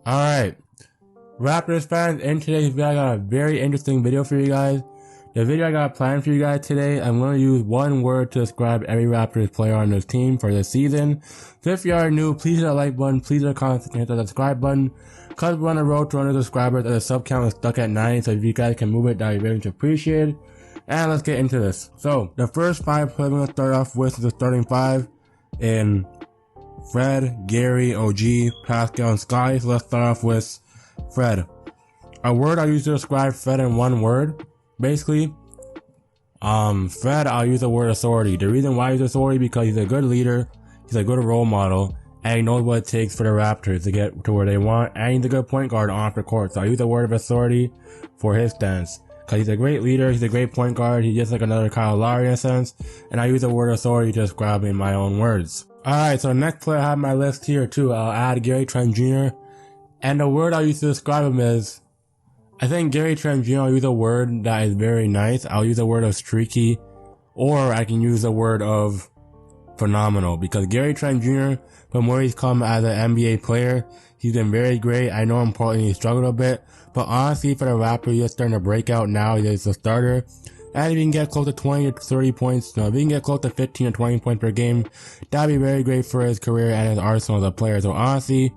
Alright, Raptors fans, in today's video I got a very interesting video for you guys. The video I got planned for you guys today, I'm going to use one word to describe every Raptors player on this team for this season. So if you are new, please hit the like button, please hit the comment and hit the subscribe button. Cause we're on the road to 100 subscribers and the sub count is stuck at 90, so if you guys can move it, that would be very much appreciated. And let's get into this. So, the first 5 players I'm going to start off with is the starting 5 in Fred, Gary, OG, Pascal, and Scotty. So let's start off with Fred. A word I use to describe Fred in one word. Basically, Fred, I'll use the word authority. The reason why I use authority because he's a good leader, he's a good role model, and he knows what it takes for the Raptors to get to where they want, and he's a good point guard off the court. So I use the word of authority for his stance. Cause he's a great leader, he's a great point guard, he's just like another Kyle Lowry in a sense, and I use the word authority to describe him in my own words. Alright, so the next player I have on my list here too, I'll add Gary Trent Jr. And the word I'll use to describe him is, I think Gary Trent Jr. I'll use a word that is very nice. I'll use the word of streaky, or I can use the word of phenomenal, because Gary Trent Jr., from where he's come as an NBA player, he's been very great. I know in Portland he struggled a bit, but honestly for the Raptors, he's starting to break out now. He's a starter. And if he can get close to 20 to 30 points, if he can get close to 15 or 20 points per game, that'd be very great for his career and his arsenal as a player. So honestly,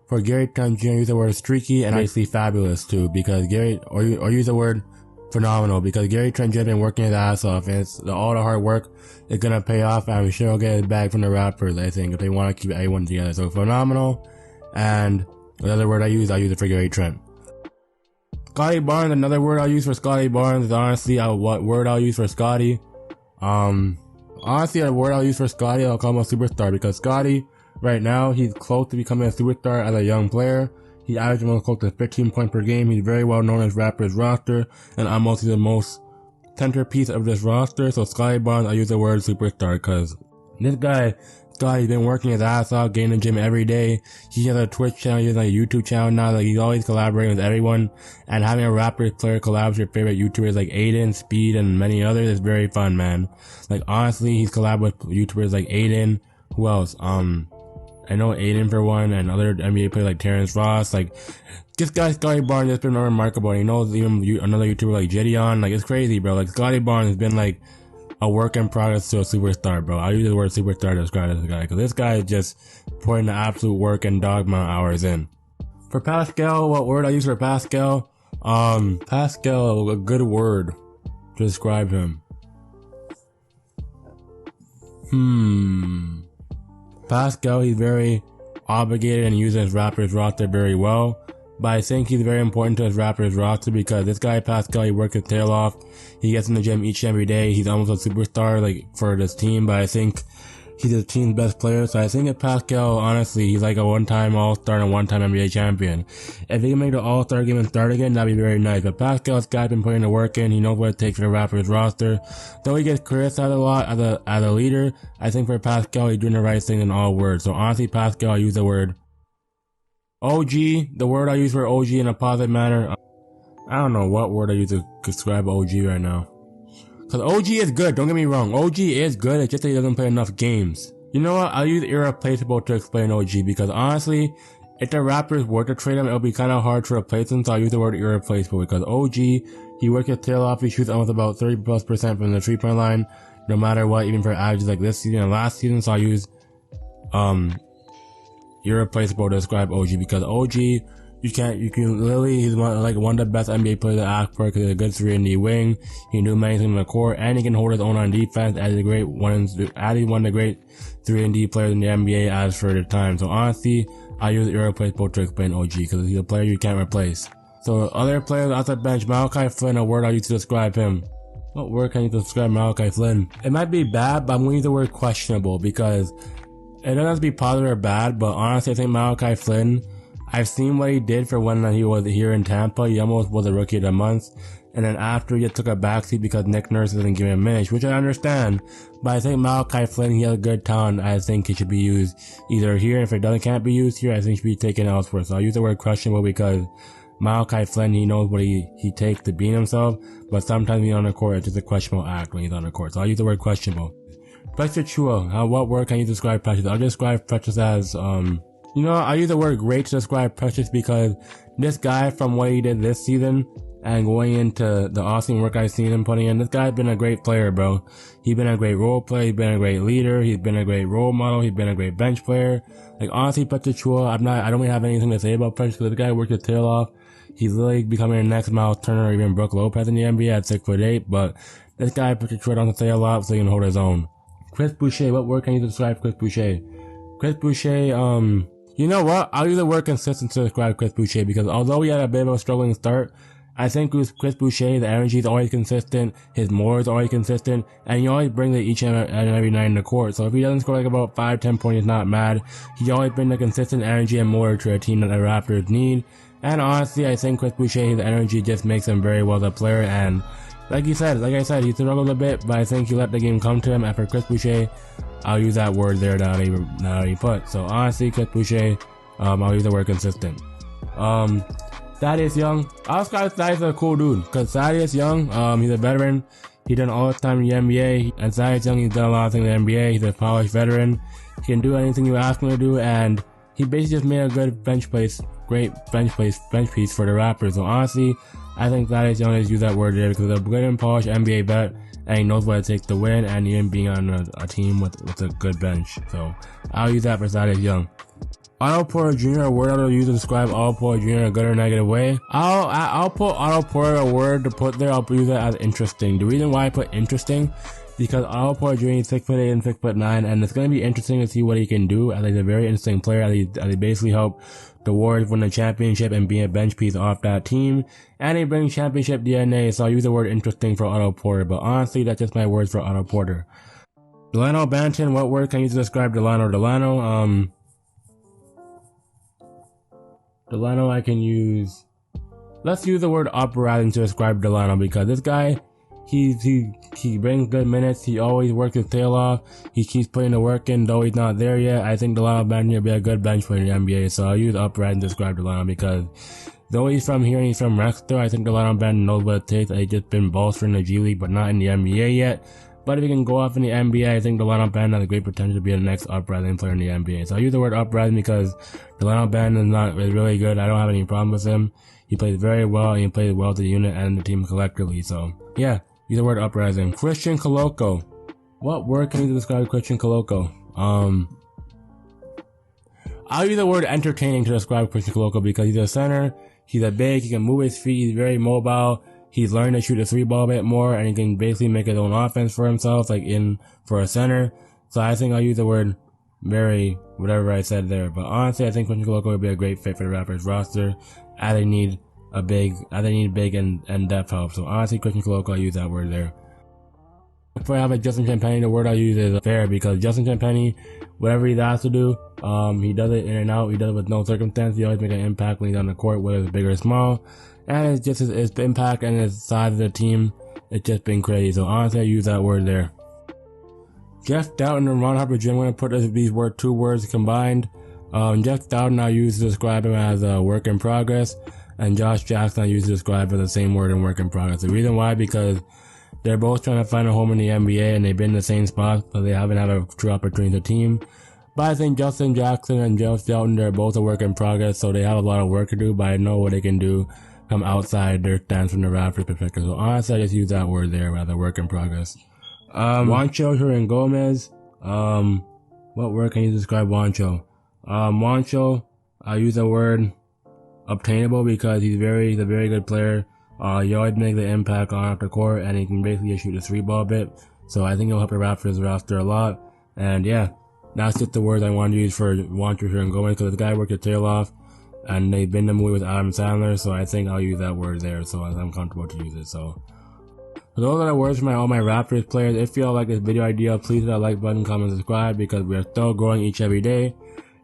for Gary Trent Jr., use the word streaky and obviously fabulous too, because or use the word phenomenal, because Gary Trent Jr. has been working his ass off, and all the hard work is gonna pay off, and I'm sure he'll get his bag from the Raptors, I think, if they want to keep everyone together. So phenomenal, and the other word I'll use it for Gary Trent. Scotty Barnes, another word I'll use for Scotty Barnes is honestly what word I'll use for Scotty. Honestly, a word I'll use for Scotty, I'll call him a superstar, because Scotty, right now, he's close to becoming a superstar as a young player. He averages almost close to 15 points per game. He's very well known as Raptors roster, and almost the most centerpiece of this roster. So Scotty Barnes, I use the word superstar, because this guy, Scotty's been working his ass off, getting in the gym every day. He has a Twitch channel, he has a YouTube channel now. Like, he's always collaborating with everyone, and having a Raptors player collab with your favorite YouTubers like Aiden, Speed, and many others is very fun, man. Like, honestly, he's collabed with YouTubers like Aiden. Who else? I know Aiden for one, and other NBA players like Terrence Ross. Like, this guy, Scotty Barnes, has been remarkable. He knows even another YouTuber like Gideon. Like, it's crazy, bro. Like, Scotty Barnes has been like a work in progress to a superstar, bro. I use the word superstar to describe this guy, because this guy is just putting the absolute work and dogma hours in. For Pascal, what word I use for Pascal? Pascal, a good word to describe him. Pascal, he's very obligated and uses his Raptors roster very well, but I think he's very important to his Raptors roster, because this guy Pascal, he works his tail off. He gets in the gym each and every day. He's almost a superstar like for this team, but I think he's the team's best player. So I think if Pascal, honestly, he's like a one-time All-Star and a one-time NBA champion. If he can make the All-Star game and start again, that'd be very nice. But Pascal's guy been putting the work in. He knows what it takes for the Raptors roster. Though he gets criticized a lot as a leader, I think for Pascal, he's doing the right thing in all words. So honestly, Pascal, I use the word OG. The word I use for OG in a positive manner. I don't know what word I use to describe OG right now. Cause OG is good, don't get me wrong. OG is good, it's just that he doesn't play enough games. You know what, I'll use irreplaceable to explain OG, because honestly, if the Raptors were to trade him, it'll be kinda hard to replace him, so I'll use the word irreplaceable, because OG, he works his tail off, he shoots almost about 30+% from the 3-point line, no matter what, even for averages like this season and last season, so I'll use, irreplaceable to describe OG, because OG, you can literally, he's one of the best NBA players to ask for, because he's a good 3-and-D wing. He can do many things in the court, and he can hold his own on defense as one of the great 3-and-D players in the NBA as for the time. So honestly, I use irreplaceable to explain OG, because he's a player you can't replace. So other players off the bench, Malachi Flynn, a word I use to describe him. What word can you describe Malachi Flynn? It might be bad, but I'm going to use the word questionable, because it doesn't have to be positive or bad, but honestly, I think Malachi Flynn, I've seen what he did for when he was here in Tampa. He almost was a rookie of the month. And then after, he just took a backseat because Nick Nurse didn't give him minutes, which I understand. But I think Malachi Flynn, he has a good talent. I think he should be used either here. If it can't be used here, I think he should be taken elsewhere. So I'll use the word questionable, because Malachi Flynn, he knows what he takes to beat himself. But sometimes he's on the court, it's just a questionable act when he's on the court. So I'll use the word questionable. Precious Chua. What word can you describe Precious? I'll describe Precious as, You know, I use the word great to describe Precious because this guy, from what he did this season and going into the awesome work I've seen him putting in, this guy's been a great player, bro. He's been a great role player, he's been a great leader, he's been a great role model, he's been a great bench player. Like, honestly, Precious Chua, I don't really have anything to say about Precious because the guy worked his tail off. He's literally becoming the next Miles Turner or even Brook Lopez in the NBA at 6'8", but this guy, Precious Chua, doesn't say a lot, so he can hold his own. Chris Boucher, what word can you describe Chris Boucher? Chris Boucher, you know what? I'll use the word consistent to describe Chris Boucher because although he had a bit of a struggling start, I think with Chris Boucher, the energy is always consistent, his more is always consistent, and he always brings it each and every night in the court. So if he doesn't score like about 5-10 points, he's not mad. He always brings the consistent energy and more to a team that the Raptors need. And honestly, I think Chris Boucher, his energy just makes him very well as a player. And like I said, he struggled a bit, but I think he let the game come to him. And for Chris Boucher, I'll use that word there that he put. So honestly, Chris Boucher, I'll use the word consistent. Thaddeus Young, I was kind of Thaddeus a cool dude, cause Thaddeus Young, he's a veteran. He done all his time in the NBA, and Thaddeus Young, he's done a lot of things in the NBA. He's a polished veteran. He can do anything you ask him to do, and he basically just made a good great bench piece for the Raptors. So honestly, I think Thaddeus Young has used that word there because he's a good and polished NBA vet, and he knows what it takes to win, and even being on a team with a good bench. So I'll use that for Thaddeus Young. Otto Porter Jr., a word I'll use to describe Otto Porter Jr. in a good or negative way. I'll put Otto Porter, a word to put there, I'll use it as interesting. The reason why I put interesting, because Otto Porter Jr. is 6'8" and 6'9", and it's going to be interesting to see what he can do, as he's a very interesting player, as he basically helped the Warriors win the championship and be a bench piece off that team, and he brings championship DNA, so I'll use the word interesting for Otto Porter, but honestly, that's just my words for Otto Porter. Delano Banton, what word can you use to describe Delano? Delano, I can use, let's use the word uprising to describe Delano, because this guy, he brings good minutes, he always works his tail off, he keeps putting the work in, though he's not there yet. I think Delano Banton will be a good bench player in the NBA, so I'll use uprising to describe Delano, because though he's from here and he's from Raptor, I think Delano Banton knows what it takes. He's just been bolstered in the G League, but not in the NBA yet. But if he can go off in the NBA, I think Delano Banton has a great potential to be the next uprising player in the NBA. So I use the word uprising because Delano Banton is really good. I don't have any problem with him. He plays very well, and he plays well to the unit and the team collectively. So yeah, use the word uprising. Christian Koloko. What word can you describe Christian Koloko? I'll use the word entertaining to describe Christian Koloko because he's a center, he's a big, he can move his feet, he's very mobile. He's learned to shoot the 3-ball a bit more, and he can basically make his own offense for himself, like for a center. So I think I'll use the word very, whatever I said there. But honestly, I think Christian Koloko would be a great fit for the Raptors roster, as they need big and depth help. So honestly, Christian Koloko, I'll use that word there. If I have a Justin Champagnie, the word I'll use is fair, because Justin Champagnie, whatever he's asked to do, he does it in and out, he does it with no circumstance, he always makes an impact when he's on the court, whether it's big or small. And it's just his impact and his size of the team, it's just been crazy. So honestly, I use that word there. Jeff Doughton and Ron Harper Jr., I'm going to put these two words combined. Jeff Doughton I use to describe him as a work in progress, and Josh Jackson I use to describe him as the same word in work in progress. The reason why, because they're both trying to find a home in the NBA, and they've been in the same spot, so they haven't had a true opportunity to team. But I think Justin Jackson and Jeff Doughton, they're both a work in progress, so they have a lot of work to do, but I know what they can do come outside their stance from the Raptors perspective. So honestly, I just use that word there, rather work in progress. Juancho Hernan-Gomez, what word can you describe Juancho? Juancho, I use the word obtainable because he's a very good player. He always makes the impact on the court, and he can basically just shoot the 3-ball a bit. So I think he'll help the Raptors roster a lot. And yeah, that's just the words I want to use for Juancho Hernan-Gomez, because the guy worked his tail off, and they've been in the movie with Adam Sandler, so I think I'll use that word there, so I'm comfortable to use it. So those are the words from all my Raptors players. If you all like this video idea, please hit that like button, comment, subscribe, because we are still growing each every day.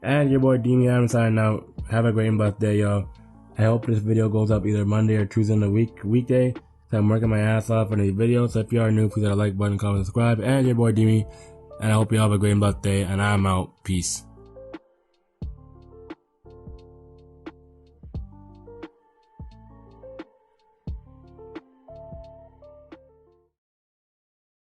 And your boy Demi Adams signing out. Have a great and blessed day, y'all. I hope this video goes up either Monday or Tuesday in the weekday. So I'm working my ass off on these videos. So if you are new, please hit that like button, comment, subscribe. And your boy Demi. And I hope you all have a great and blessed day. And I'm out. Peace.